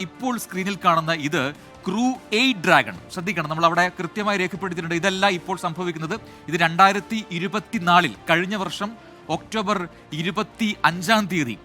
ഇപ്പോൾ സ്ക്രീനിൽ കാണുന്ന ഇത് ക്രൂ 8 ഡ്രാഗൺ. ശ്രദ്ധിക്കണം, നമ്മൾ അവിടെ കൃത്യമായി രേഖപ്പെടുത്തിയിട്ടുണ്ട്. ഇതല്ല ഇപ്പോൾ സംഭവിക്കുന്നത്. ഇത് 2024 കഴിഞ്ഞ വർഷം ഒക്ടോബർ 25-ാം തീയതി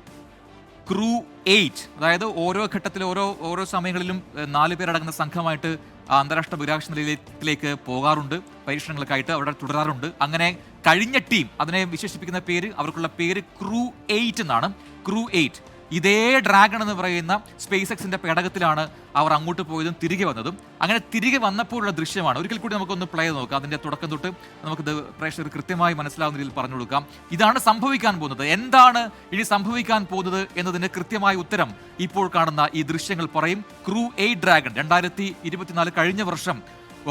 ക്രൂ 8, അതായത് ഓരോ ഘട്ടത്തിലും ഓരോ സമയങ്ങളിലും 4 പേരടങ്ങുന്ന സംഘമായിട്ട് അന്താരാഷ്ട്ര ബഹിരാകാശ നിലയത്തിലേക്ക് പോകാറുണ്ട്. പരീക്ഷണങ്ങൾക്കായിട്ട് അവിടെ തുടരാറുണ്ട്. അങ്ങനെ കഴിഞ്ഞ ടീം അതിനെ വിശേഷിപ്പിക്കുന്ന പേര്, അവർക്കുള്ള പേര് ക്രൂ 8 എന്നാണ്. ക്രൂ 8 ഇതേ ഡ്രാഗൺ എന്ന് പറയുന്ന സ്പേസ് എക്സിന്റെ പേടകത്തിലാണ് അവർ അങ്ങോട്ട് പോയതും തിരികെ വന്നതും. അങ്ങനെ തിരികെ വന്നപ്പോഴുള്ള ദൃശ്യമാണ്. ഒരിക്കൽ കൂടി നമുക്കൊന്ന് പ്ലേ ചെയ്ത് നോക്കാം. അതിന്റെ തുടക്കം തൊട്ട് നമുക്കിത് പ്രേക്ഷകർ കൃത്യമായി മനസ്സിലാവുന്ന രീതിയിൽ പറഞ്ഞു കൊടുക്കാം. ഇതാണ് സംഭവിക്കാൻ പോകുന്നത്. എന്താണ് ഇനി സംഭവിക്കാൻ പോകുന്നത് എന്നതിന് കൃത്യമായ ഉത്തരം ഇപ്പോൾ കാണുന്ന ഈ ദൃശ്യങ്ങൾ പറയും. ക്രൂ 8 ഡ്രാഗൺ 2024 കഴിഞ്ഞ വർഷം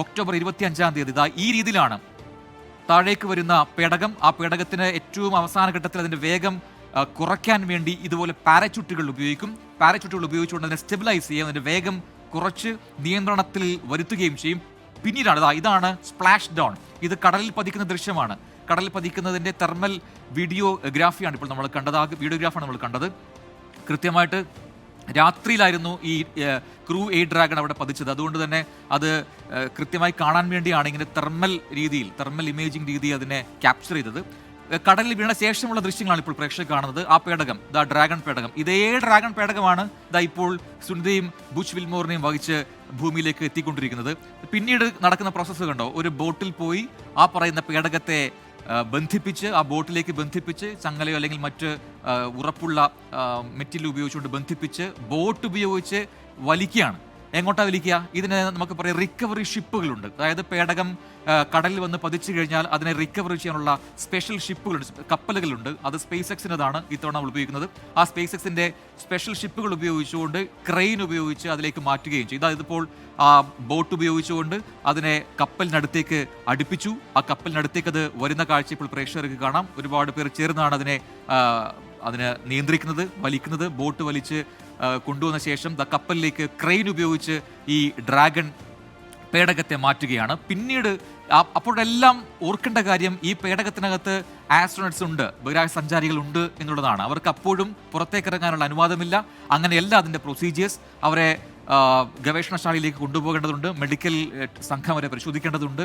ഒക്ടോബർ 25-ാം തീയതി ഈ രീതിയിലാണ് താഴേക്ക് വരുന്ന പേടകം. ആ പേടകത്തിന് ഏറ്റവും അവസാന ഘട്ടത്തിൽ അതിന്റെ വേഗം കുറയ്ക്കാൻ വേണ്ടി ഇതുപോലെ പാരച്യൂട്ടുകൾ ഉപയോഗിക്കും. പാരച്യൂട്ടുകൾ ഉപയോഗിച്ചുകൊണ്ട് അതിനെ സ്റ്റെബിലൈസ് ചെയ്യും, അതിന്റെ വേഗം കുറച്ച് നിയന്ത്രണത്തിൽ വരുത്തുകയും ചെയ്യും. പിന്നീടാണ് ഇതാണ് സ്പ്ലാഷ് ഡൗൺ. ഇത് കടലിൽ പതിക്കുന്ന ദൃശ്യമാണ്. കടലിൽ പതിക്കുന്നതിന്റെ തെർമൽ വീഡിയോഗ്രാഫിയാണ് ഇപ്പോൾ നമ്മൾ കണ്ടത്. ആ വീഡിയോഗ്രാഫാണ് നമ്മൾ കണ്ടത്. കൃത്യമായിട്ട് രാത്രിയിലായിരുന്നു ഈ ക്രൂ 8 ഡ്രാഗൺ അവിടെ പതിച്ചത്. അതുകൊണ്ട് തന്നെ അത് കൃത്യമായി കാണാൻ വേണ്ടിയാണ് ഇങ്ങനെ തെർമൽ ഇമേജിംഗ് രീതി അതിനെ ക്യാപ്ചർ ചെയ്തത്. കടലിൽ വീണ ശേഷമുള്ള ദൃശ്യങ്ങളാണ് ഇപ്പോൾ പ്രേക്ഷകർ കാണുന്നത്. ആ പേടകം, ഡ്രാഗൺ പേടകം, ഇതേ ഡ്രാഗൺ പേടകമാണ് ഇപ്പോൾ സുനിതയും ബുച്ച് വിൽമോറിനെയും വഹിച്ച് ഭൂമിയിലേക്ക് എത്തിക്കൊണ്ടിരിക്കുന്നത്. പിന്നീട് നടക്കുന്ന പ്രോസസ്സ് കണ്ടോ? ഒരു ബോട്ടിൽ പോയി ആ പറയുന്ന പേടകത്തെ ബന്ധിപ്പിച്ച്, ആ ബോട്ടിലേക്ക് ബന്ധിപ്പിച്ച് ചങ്ങലയോ അല്ലെങ്കിൽ മറ്റ് ഉറപ്പുള്ള മെറ്റീരിയൽ ഉപയോഗിച്ചുകൊണ്ട് ബന്ധിപ്പിച്ച് ബോട്ട് ഉപയോഗിച്ച് വലിക്കുകയാണ്. എങ്ങോട്ടാ വലിക്കുക? ഇതിന് നമുക്ക് പറയാം റിക്കവറി ഷിപ്പുകളുണ്ട്. അതായത് പേടകം കടലിൽ വന്ന് പതിച്ചു കഴിഞ്ഞാൽ അതിനെ റിക്കവറി ചെയ്യാനുള്ള സ്പെഷ്യൽ ഷിപ്പുകളുണ്ട്, കപ്പലുകളുണ്ട്. അത് സ്പേസ് എക്സിൻ്റെതാണ് ഇത്തവണ നമ്മൾ ഉപയോഗിക്കുന്നത്. ആ സ്പേസ് എക്സിൻ്റെ സ്പെഷ്യൽ ഷിപ്പുകൾ ഉപയോഗിച്ചുകൊണ്ട് ക്രെയിൻ ഉപയോഗിച്ച് അതിലേക്ക് മാറ്റുകയും ചെയ്യും. ഇതിപ്പോൾ ആ ബോട്ട് ഉപയോഗിച്ചുകൊണ്ട് അതിനെ കപ്പലിനടുത്തേക്ക് അടുപ്പിച്ചു. ആ കപ്പലിനടുത്തേക്ക് അത് വരുന്ന കാഴ്ച ഇപ്പോൾ പ്രേക്ഷകർക്ക് കാണാം. ഒരുപാട് പേർ ചേർന്നാണ് അതിനെ നിയന്ത്രിക്കുന്നത്, വലിക്കുന്നത്. ബോട്ട് വലിച്ച് കൊണ്ടുവന്ന ശേഷം കപ്പലിലേക്ക് ക്രെയിൻ ഉപയോഗിച്ച് ഈ ഡ്രാഗൺ പേടകത്തെ മാറ്റുകയാണ്. പിന്നീട് അപ്പോഴെല്ലാം ഓർക്കേണ്ട കാര്യം, ഈ പേടകത്തിനകത്ത് ആസ്ട്രോണറ്റ്സ് ഉണ്ട്, ബഹിരാകാശ സഞ്ചാരികളുണ്ട് എന്നുള്ളതാണ്. അവർക്ക് അപ്പോഴും പുറത്തേക്ക് ഇറങ്ങാനുള്ള അനുവാദമില്ല. അങ്ങനെയല്ല അതിൻ്റെ പ്രൊസീജിയേഴ്സ്. അവരെ ഗവേഷണശാലയിലേക്ക് കൊണ്ടുപോകേണ്ടതുണ്ട്. മെഡിക്കൽ സംഘം അവരെ പരിശോധിക്കേണ്ടതുണ്ട്.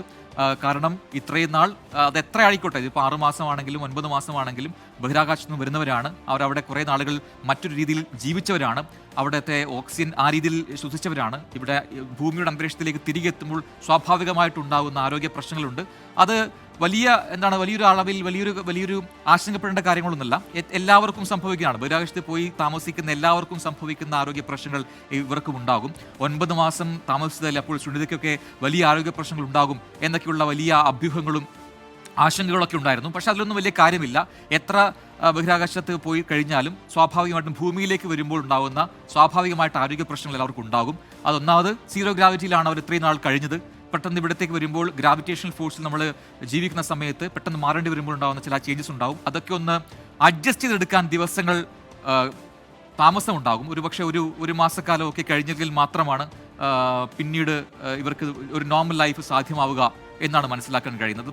കാരണം ഇത്രയും നാൾ അത് എത്ര ആയിക്കോട്ടെ, ഇതിപ്പോൾ 6 മാസമാണെങ്കിലും 9 മാസമാണെങ്കിലും ബഹിരാകാശത്ത് നിന്ന് വരുന്നവരാണ്. അവരവിടെ കുറേ നാളുകൾ മറ്റൊരു രീതിയിൽ ജീവിച്ചവരാണ്. അവിടുത്തെ ഓക്സിജൻ ആ രീതിയിൽ ശ്വസിച്ചവരാണ്. ഇവിടെ ഭൂമിയുടെ അന്തരീക്ഷത്തിലേക്ക് തിരികെ എത്തുമ്പോൾ സ്വാഭാവികമായിട്ടുണ്ടാകുന്ന ആരോഗ്യ പ്രശ്നങ്ങളുണ്ട്. അത് വലിയൊരു അളവിൽ വലിയൊരു ആശങ്കപ്പെടേണ്ട കാര്യങ്ങളൊന്നുമല്ല. എല്ലാവർക്കും സംഭവിക്കുന്നതാണ്. ബഹിരാകാശത്ത് പോയി താമസിക്കുന്ന എല്ലാവർക്കും സംഭവിക്കുന്ന ആരോഗ്യ പ്രശ്നങ്ങൾ ഇവർക്കും ഉണ്ടാകും. 9 മാസം താമസിച്ചതല്ലേ, അപ്പോൾ സുനിതയ്ക്കൊക്കെ വലിയ ആരോഗ്യ പ്രശ്നങ്ങൾ ഉണ്ടാകും എന്നൊക്കെയുള്ള വലിയ അഭ്യൂഹങ്ങളും ആശങ്കകളൊക്കെ ഉണ്ടായിരുന്നു. പക്ഷെ അതിലൊന്നും വലിയ കാര്യമില്ല. എത്ര ബഹിരാകാശത്ത് പോയി കഴിഞ്ഞാലും സ്വാഭാവികമായിട്ടും ഭൂമിയിലേക്ക് വരുമ്പോൾ ഉണ്ടാകുന്ന സ്വാഭാവികമായിട്ട് ആരോഗ്യ പ്രശ്നങ്ങൾ എല്ലാവർക്കും ഉണ്ടാകും. അതൊന്നാമത് സീറോ ഗ്രാവിറ്റിയിലാണ് അവർ ഇത്രയും നാൾ കഴിഞ്ഞത്. പെട്ടെന്ന് ഇവിടത്തേക്ക് വരുമ്പോൾ ഗ്രാവിറ്റേഷണൽ ഫോഴ്സിൽ നമ്മൾ ജീവിക്കുന്ന സമയത്ത് പെട്ടെന്ന് മാറേണ്ടി വരുമ്പോൾ ഉണ്ടാകുന്ന ചില ചേഞ്ചസ് ഉണ്ടാകും. അതൊക്കെ ഒന്ന് അഡ്ജസ്റ്റ് ചെയ്തെടുക്കാൻ ദിവസങ്ങൾ താമസം ഉണ്ടാകും. ഒരുപക്ഷെ ഒരു മാസക്കാലമൊക്കെ കഴിഞ്ഞെങ്കിൽ മാത്രമാണ് പിന്നീട് ഇവർക്ക് ഒരു നോർമൽ ലൈഫ് സാധ്യമാവുക എന്നാണ് മനസ്സിലാക്കാൻ കഴിയുന്നത്.